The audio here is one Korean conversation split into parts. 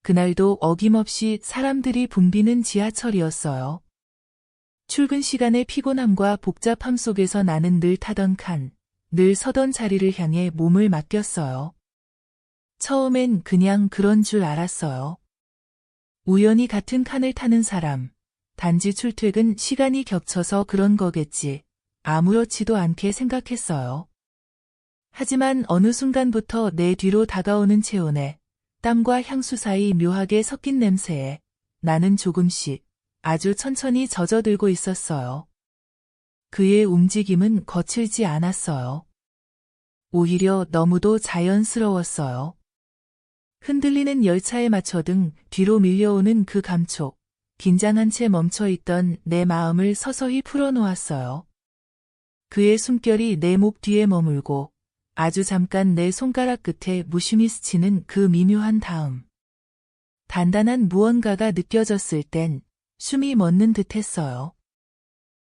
그날도 어김없이 사람들이 붐비는 지하철이었어요. 출근 시간의 피곤함과 복잡함 속에서 나는 늘 타던 칸, 늘 서던 자리를 향해 몸을 맡겼어요. 처음엔 그냥 그런 줄 알았어요. 우연히 같은 칸을 타는 사람, 단지 출퇴근 시간이 겹쳐서 그런 거겠지. 아무렇지도 않게 생각했어요. 하지만 어느 순간부터 내 뒤로 다가오는 체온에, 땀과 향수 사이 묘하게 섞인 냄새에 나는 조금씩 아주 천천히 젖어들고 있었어요. 그의 움직임은 거칠지 않았어요. 오히려 너무도 자연스러웠어요. 흔들리는 열차에 맞춰등 뒤로 밀려오는 그 감촉, 긴장한 채 멈춰있던 내 마음을 서서히 풀어놓았어요. 그의 숨결이 내 목 뒤에 머물고 아주 잠깐 내 손가락 끝에 무심히 스치는 그 미묘한 닿음. 단단한 무언가가 느껴졌을 땐 숨이 멎는 듯했어요.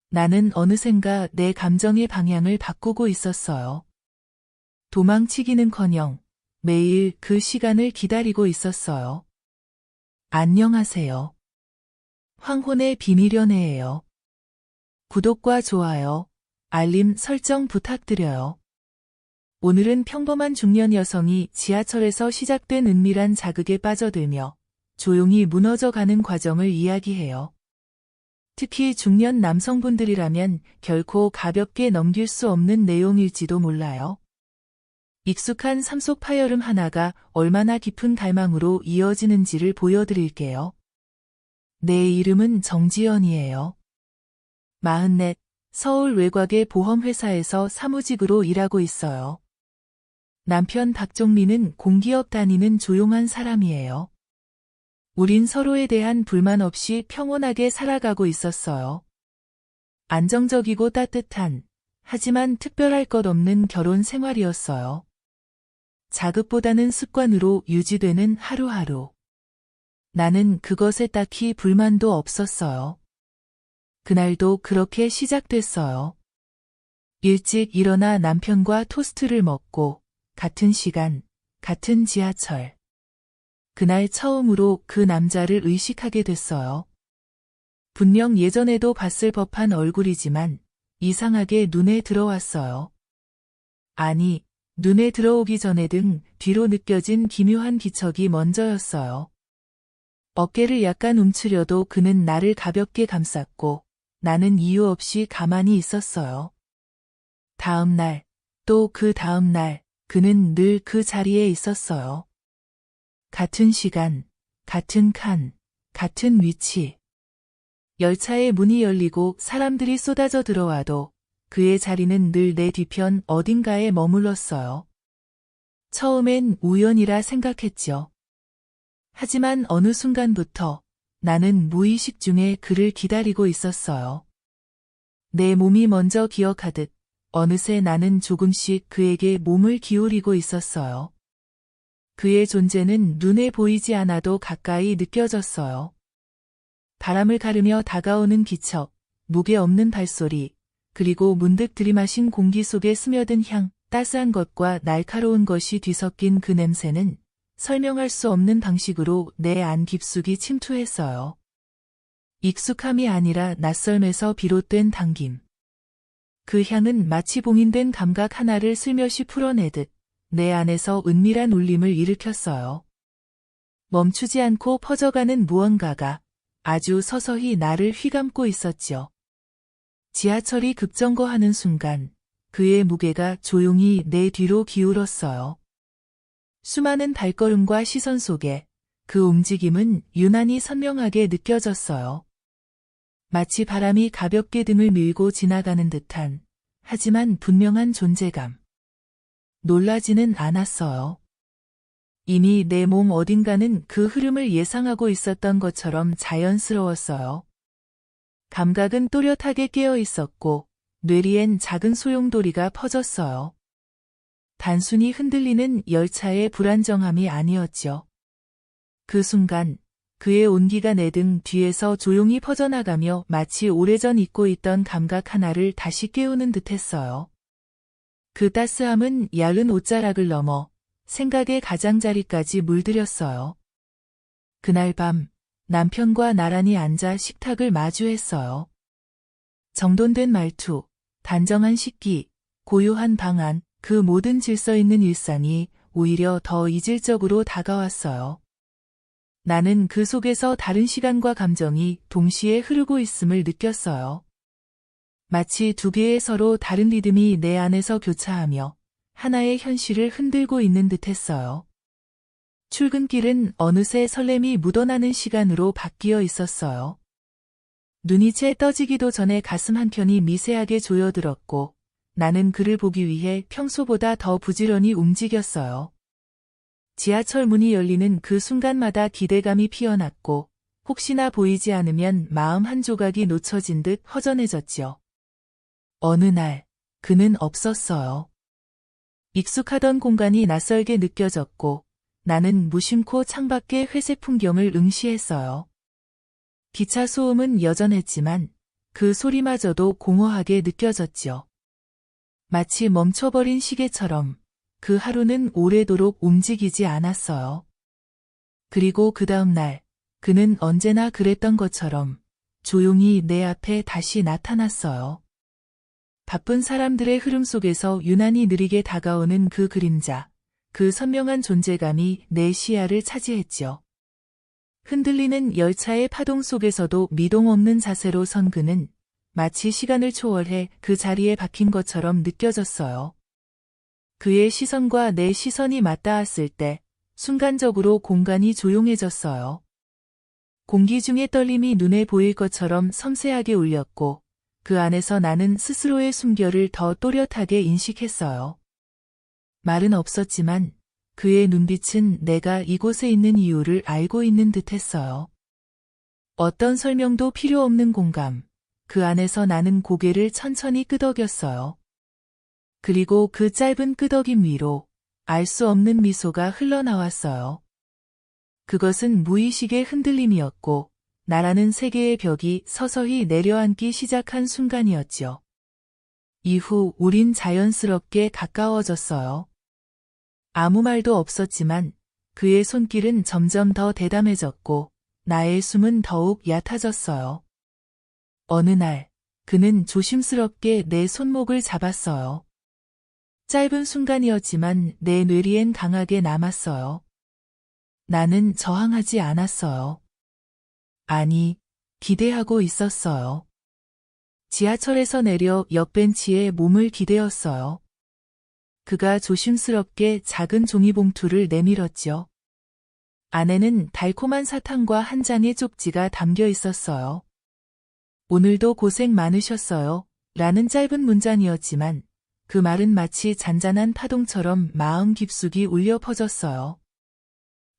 나는 어느샌가 내 감정의 방향을 바꾸고 있었어요. 도망치기는커녕 매일 그 시간을 기다리고 있었어요. 안녕하세요. 황혼의 비밀연애예요. 구독과 좋아요, 알림 설정 부탁드려요. 오늘은 평범한 중년 여성이 지하철에서 시작된 은밀한 자극에 빠져들며 조용히 무너져가는 과정을 이야기해요. 특히 중년 남성분들이라면 결코 가볍게 넘길 수 없는 내용일지도 몰라요. 익숙한 삶 속 파열음 하나가 얼마나 깊은 갈망으로 이어지는지를 보여드릴게요. 내 이름은 정지연이에요. 44, 서울 외곽의 보험회사에서 사무직으로 일하고 있어요. 남편 박종민은 공기업 다니는 조용한 사람이에요. 우린 서로에 대한 불만 없이 평온하게 살아가고 있었어요. 안정적이고 따뜻한, 하지만 특별할 것 없는 결혼 생활이었어요. 자극보다는 습관으로 유지되는 하루하루. 나는 그것에 딱히 불만도 없었어요. 그날도 그렇게 시작됐어요. 일찍 일어나 남편과 토스트를 먹고 같은 시간, 같은 지하철. 그날 처음으로 그 남자를 의식하게 됐어요. 분명 예전에도 봤을 법한 얼굴이지만 이상하게 눈에 들어왔어요. 아니, 눈에 들어오기 전에든 뒤로 느껴진 기묘한 기척이 먼저였어요. 어깨를 약간 움츠려도 그는 나를 가볍게 감쌌고 나는 이유 없이 가만히 있었어요. 다음 날, 또 그 다음 날, 그는 늘 그 자리에 있었어요. 같은 시간, 같은 칸, 같은 위치. 열차의 문이 열리고 사람들이 쏟아져 들어와도 그의 자리는 늘 내 뒤편 어딘가에 머물렀어요. 처음엔 우연이라 생각했죠. 하지만 어느 순간부터 나는 무의식 중에 그를 기다리고 있었어요. 내 몸이 먼저 기억하듯 어느새 나는 조금씩 그에게 몸을 기울이고 있었어요. 그의 존재는 눈에 보이지 않아도 가까이 느껴졌어요. 바람을 가르며 다가오는 기척, 무게 없는 발소리, 그리고 문득 들이마신 공기 속에 스며든 향, 따스한 것과 날카로운 것이 뒤섞인 그 냄새는 설명할 수 없는 방식으로 내 안 깊숙이 침투했어요. 익숙함이 아니라 낯설매서 비롯된 당김. 그 향은 마치 봉인된 감각 하나를 슬며시 풀어내듯 내 안에서 은밀한 울림을 일으켰어요. 멈추지 않고 퍼져가는 무언가가 아주 서서히 나를 휘감고 있었지요. 지하철이 급정거하는 순간 그의 무게가 조용히 내 뒤로 기울었어요. 수많은 발걸음과 시선 속에 그 움직임은 유난히 선명하게 느껴졌어요. 마치 바람이 가볍게 등을 밀고 지나가는 듯한, 하지만 분명한 존재감. 놀라지는 않았어요. 이미 내 몸 어딘가는 그 흐름을 예상하고 있었던 것처럼 자연스러웠어요. 감각은 또렷하게 깨어 있었고 뇌리엔 작은 소용돌이가 퍼졌어요. 단순히 흔들리는 열차의 불안정함이 아니었죠. 그 순간 그의 온기가 내 등 뒤에서 조용히 퍼져나가며 마치 오래전 잊고 있던 감각 하나를 다시 깨우는 듯했어요. 그 따스함은 얇은 옷자락을 넘어 생각의 가장자리까지 물들였어요. 그날 밤 남편과 나란히 앉아 식탁을 마주했어요. 정돈된 말투, 단정한 식기, 고요한 방안, 그 모든 질서 있는 일상이 오히려 더 이질적으로 다가왔어요. 나는 그 속에서 다른 시간과 감정이 동시에 흐르고 있음을 느꼈어요. 마치 두 개의 서로 다른 리듬이 내 안에서 교차하며 하나의 현실을 흔들고 있는 듯했어요. 출근길은 어느새 설렘이 묻어나는 시간으로 바뀌어 있었어요. 눈이 채 떠지기도 전에 가슴 한켠이 미세하게 조여들었고 나는 그를 보기 위해 평소보다 더 부지런히 움직였어요. 지하철 문이 열리는 그 순간마다 기대감이 피어났고 혹시나 보이지 않으면 마음 한 조각이 놓쳐진 듯 허전해졌지요. 어느 날 그는 없었어요. 익숙하던 공간이 낯설게 느껴졌고 나는 무심코 창밖의 회색 풍경을 응시했어요. 기차 소음은 여전했지만 그 소리마저도 공허하게 느껴졌지요. 마치 멈춰버린 시계처럼 그 하루는 오래도록 움직이지 않았어요. 그리고 그 다음 날 그는 언제나 그랬던 것처럼 조용히 내 앞에 다시 나타났어요. 바쁜 사람들의 흐름 속에서 유난히 느리게 다가오는 그 그림자, 그 선명한 존재감이 내 시야를 차지했지요. 흔들리는 열차의 파동 속에서도 미동 없는 자세로 선 그는 마치 시간을 초월해 그 자리에 박힌 것처럼 느껴졌어요. 그의 시선과 내 시선이 맞닿았을 때 순간적으로 공간이 조용해졌어요. 공기 중의 떨림이 눈에 보일 것처럼 섬세하게 울렸고 그 안에서 나는 스스로의 숨결을 더 또렷하게 인식했어요. 말은 없었지만 그의 눈빛은 내가 이곳에 있는 이유를 알고 있는 듯했어요. 어떤 설명도 필요 없는 공감, 그 안에서 나는 고개를 천천히 끄덕였어요. 그리고 그 짧은 끄덕임 위로 알 수 없는 미소가 흘러나왔어요. 그것은 무의식의 흔들림이었고 나라는 세계의 벽이 서서히 내려앉기 시작한 순간이었지요. 이후 우린 자연스럽게 가까워졌어요. 아무 말도 없었지만 그의 손길은 점점 더 대담해졌고 나의 숨은 더욱 얕아졌어요. 어느 날 그는 조심스럽게 내 손목을 잡았어요. 짧은 순간이었지만 내 뇌리엔 강하게 남았어요. 나는 저항하지 않았어요. 아니, 기대하고 있었어요. 지하철에서 내려 옆 벤치에 몸을 기대었어요. 그가 조심스럽게 작은 종이봉투를 내밀었죠. 안에는 달콤한 사탕과 한 장의 쪽지가 담겨 있었어요. 오늘도 고생 많으셨어요. 라는 짧은 문장이었지만 그 말은 마치 잔잔한 파동처럼 마음 깊숙이 울려 퍼졌어요.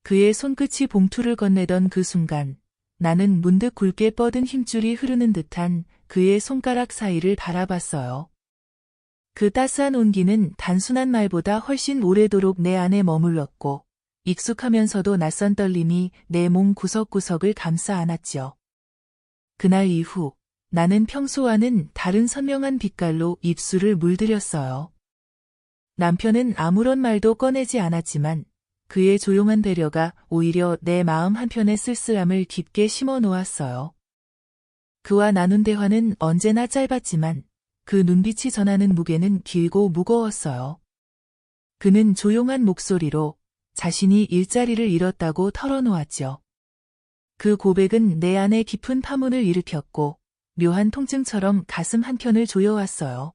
그의 손끝이 봉투를 건네던 그 순간 나는 문득 굵게 뻗은 힘줄이 흐르는 듯한 그의 손가락 사이를 바라봤어요. 그 따스한 온기는 단순한 말보다 훨씬 오래도록 내 안에 머물렀고 익숙하면서도 낯선 떨림이 내 몸 구석구석을 감싸 안았지요. 그날 이후 나는 평소와는 다른 선명한 빛깔로 입술을 물들였어요. 남편은 아무런 말도 꺼내지 않았지만 그의 조용한 배려가 오히려 내 마음 한편의 쓸쓸함을 깊게 심어 놓았어요. 그와 나눈 대화는 언제나 짧았지만 그 눈빛이 전하는 무게는 길고 무거웠어요. 그는 조용한 목소리로 자신이 일자리를 잃었다고 털어놓았죠. 그 고백은 내 안에 깊은 파문을 일으켰고 묘한 통증처럼 가슴 한켠을 조여왔어요.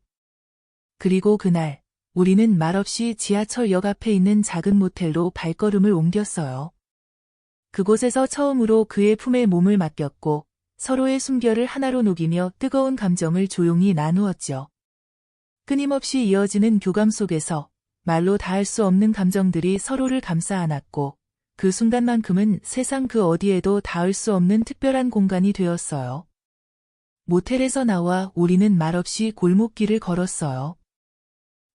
그리고 그날 우리는 말없이 지하철역 앞에 있는 작은 모텔로 발걸음을 옮겼어요. 그곳에서 처음으로 그의 품에 몸을 맡겼고 서로의 숨결을 하나로 녹이며 뜨거운 감정을 조용히 나누었죠. 끊임없이 이어지는 교감 속에서 말로 다할 수 없는 감정들이 서로를 감싸 안았고 그 순간만큼은 세상 그 어디에도 닿을 수 없는 특별한 공간이 되었어요. 모텔에서 나와 우리는 말없이 골목길을 걸었어요.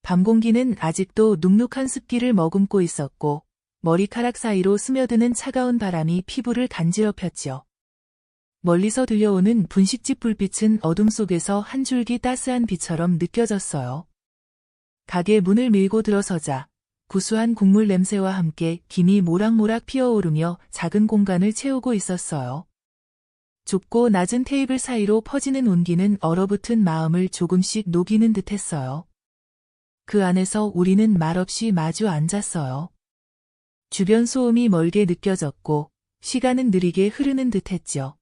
밤 공기는 아직도 눅눅한 습기를 머금고 있었고 머리카락 사이로 스며드는 차가운 바람이 피부를 간지럽혔죠. 멀리서 들려오는 분식집 불빛은 어둠 속에서 한 줄기 따스한 빛처럼 느껴졌어요. 가게 문을 밀고 들어서자 구수한 국물 냄새와 함께 김이 모락모락 피어오르며 작은 공간을 채우고 있었어요. 좁고 낮은 테이블 사이로 퍼지는 온기는 얼어붙은 마음을 조금씩 녹이는 듯했어요. 그 안에서 우리는 말없이 마주 앉았어요. 주변 소음이 멀게 느껴졌고 시간은 느리게 흐르는 듯했죠.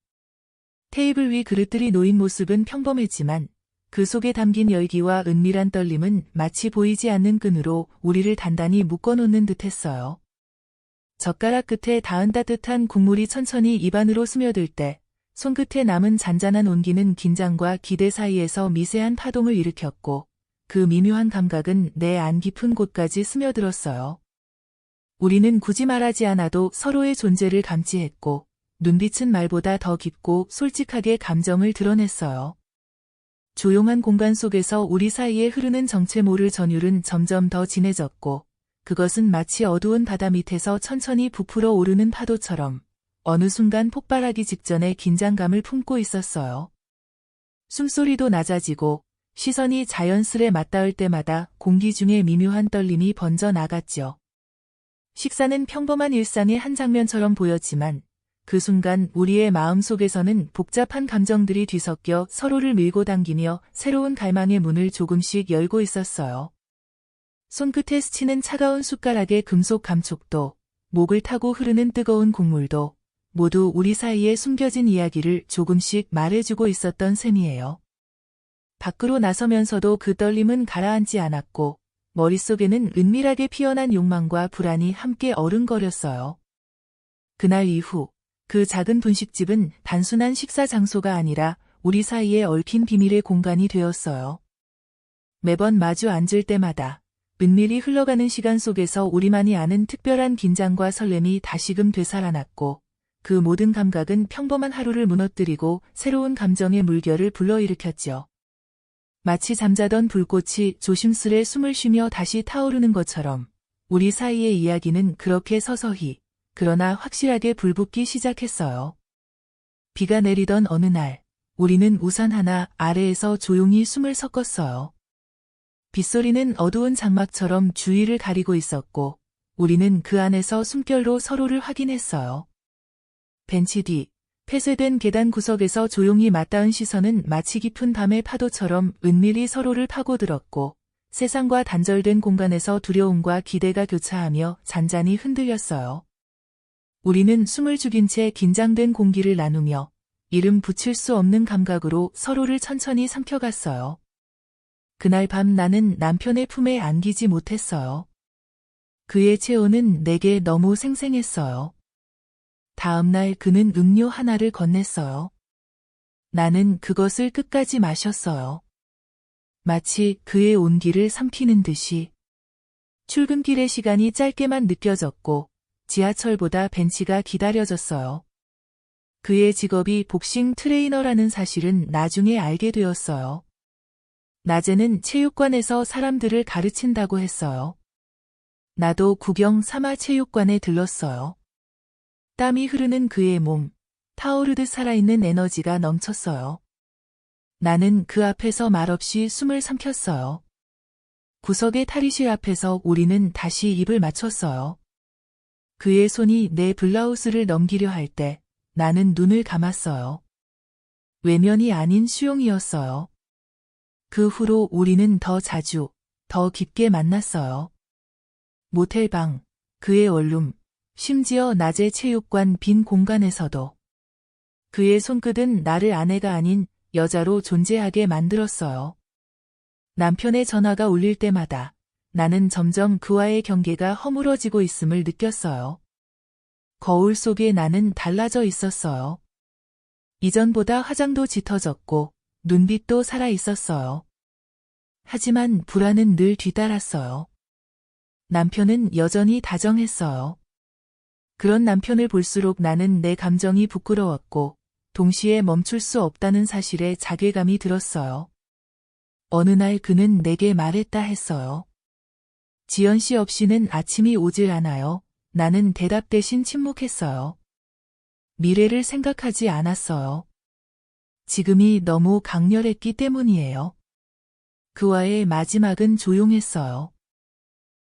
테이블 위 그릇들이 놓인 모습은 평범했지만 그 속에 담긴 열기와 은밀한 떨림은 마치 보이지 않는 끈으로 우리를 단단히 묶어놓는 듯했어요. 젓가락 끝에 닿은 따뜻한 국물이 천천히 입안으로 스며들 때 손끝에 남은 잔잔한 온기는 긴장과 기대 사이에서 미세한 파동을 일으켰고 그 미묘한 감각은 내 안 깊은 곳까지 스며들었어요. 우리는 굳이 말하지 않아도 서로의 존재를 감지했고 눈빛은 말보다 더 깊고 솔직하게 감정을 드러냈어요. 조용한 공간 속에서 우리 사이에 흐르는 정체 모를 전율은 점점 더 진해졌고 그것은 마치 어두운 바다 밑에서 천천히 부풀어 오르는 파도처럼 어느 순간 폭발하기 직전에 긴장감을 품고 있었어요. 숨소리도 낮아지고 시선이 자연스레 맞닿을 때마다 공기 중에 미묘한 떨림이 번져 나갔죠. 식사는 평범한 일상의 한 장면처럼 보였지만 그 순간 우리의 마음속에서는 복잡한 감정들이 뒤섞여 서로를 밀고 당기며 새로운 갈망의 문을 조금씩 열고 있었어요. 손끝에 스치는 차가운 숟가락의 금속 감촉도, 목을 타고 흐르는 뜨거운 국물도 모두 우리 사이에 숨겨진 이야기를 조금씩 말해주고 있었던 셈이에요. 밖으로 나서면서도 그 떨림은 가라앉지 않았고 머릿속에는 은밀하게 피어난 욕망과 불안이 함께 어른거렸어요. 그날 이후 그 작은 분식집은 단순한 식사 장소가 아니라 우리 사이에 얽힌 비밀의 공간이 되었어요. 매번 마주 앉을 때마다 은밀히 흘러가는 시간 속에서 우리만이 아는 특별한 긴장과 설렘이 다시금 되살아났고 그 모든 감각은 평범한 하루를 무너뜨리고 새로운 감정의 물결을 불러일으켰죠. 마치 잠자던 불꽃이 조심스레 숨을 쉬며 다시 타오르는 것처럼 우리 사이의 이야기는 그렇게 서서히 그러나 확실하게 불붙기 시작했어요. 비가 내리던 어느 날 우리는 우산 하나 아래에서 조용히 숨을 섞었어요. 빗소리는 어두운 장막처럼 주위를 가리고 있었고 우리는 그 안에서 숨결로 서로를 확인했어요. 벤치 뒤 폐쇄된 계단 구석에서 조용히 맞닿은 시선은 마치 깊은 밤의 파도처럼 은밀히 서로를 파고들었고 세상과 단절된 공간에서 두려움과 기대가 교차하며 잔잔히 흔들렸어요. 우리는 숨을 죽인 채 긴장된 공기를 나누며 이름 붙일 수 없는 감각으로 서로를 천천히 삼켜갔어요. 그날 밤 나는 남편의 품에 안기지 못했어요. 그의 체온은 내게 너무 생생했어요. 다음 날 그는 음료 하나를 건넸어요. 나는 그것을 끝까지 마셨어요. 마치 그의 온기를 삼키는 듯이. 출근길의 시간이 짧게만 느껴졌고 지하철보다 벤치가 기다려졌어요. 그의 직업이 복싱 트레이너라는 사실은 나중에 알게 되었어요. 낮에는 체육관에서 사람들을 가르친다고 했어요. 나도 구경 삼아 체육관에 들렀어요. 땀이 흐르는 그의 몸, 타오르듯 살아있는 에너지가 넘쳤어요. 나는 그 앞에서 말없이 숨을 삼켰어요. 구석의 탈의실 앞에서 우리는 다시 입을 맞췄어요. 그의 손이 내 블라우스를 넘기려 할 때 나는 눈을 감았어요. 외면이 아닌 수용이었어요. 그 후로 우리는 더 자주, 더 깊게 만났어요. 모텔방, 그의 원룸, 심지어 낮의 체육관 빈 공간에서도. 그의 손끝은 나를 아내가 아닌 여자로 존재하게 만들었어요. 남편의 전화가 울릴 때마다 나는 점점 그와의 경계가 허물어지고 있음을 느꼈어요. 거울 속에 나는 달라져 있었어요. 이전보다 화장도 짙어졌고 눈빛도 살아 있었어요. 하지만 불안은 늘 뒤따랐어요. 남편은 여전히 다정했어요. 그런 남편을 볼수록 나는 내 감정이 부끄러웠고 동시에 멈출 수 없다는 사실에 자괴감이 들었어요. 어느 날 그는 내게 말했다 했어요. 지연 씨 없이는 아침이 오질 않아요. 나는 대답 대신 침묵했어요. 미래를 생각하지 않았어요. 지금이 너무 강렬했기 때문이에요. 그와의 마지막은 조용했어요.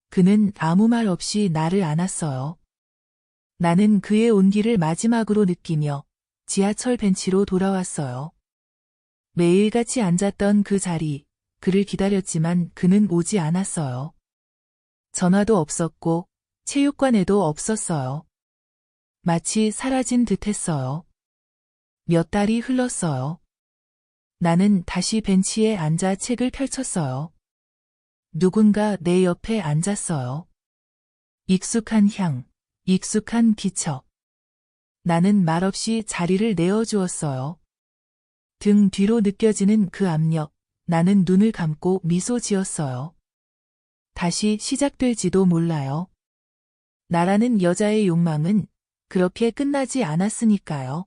그는 아무 말 없이 나를 안았어요. 나는 그의 온기를 마지막으로 느끼며 지하철 벤치로 돌아왔어요. 매일같이 앉았던 그 자리, 그를 기다렸지만 그는 오지 않았어요. 전화도 없었고 체육관에도 없었어요. 마치 사라진 듯 했어요. 몇 달이 흘렀어요. 나는 다시 벤치에 앉아 책을 펼쳤어요. 누군가 내 옆에 앉았어요. 익숙한 향, 익숙한 기척. 나는 말없이 자리를 내어주었어요. 등 뒤로 느껴지는 그 압력, 나는 눈을 감고 미소 지었어요. 다시 시작될지도 몰라요. 나라는 여자의 욕망은 그렇게 끝나지 않았으니까요.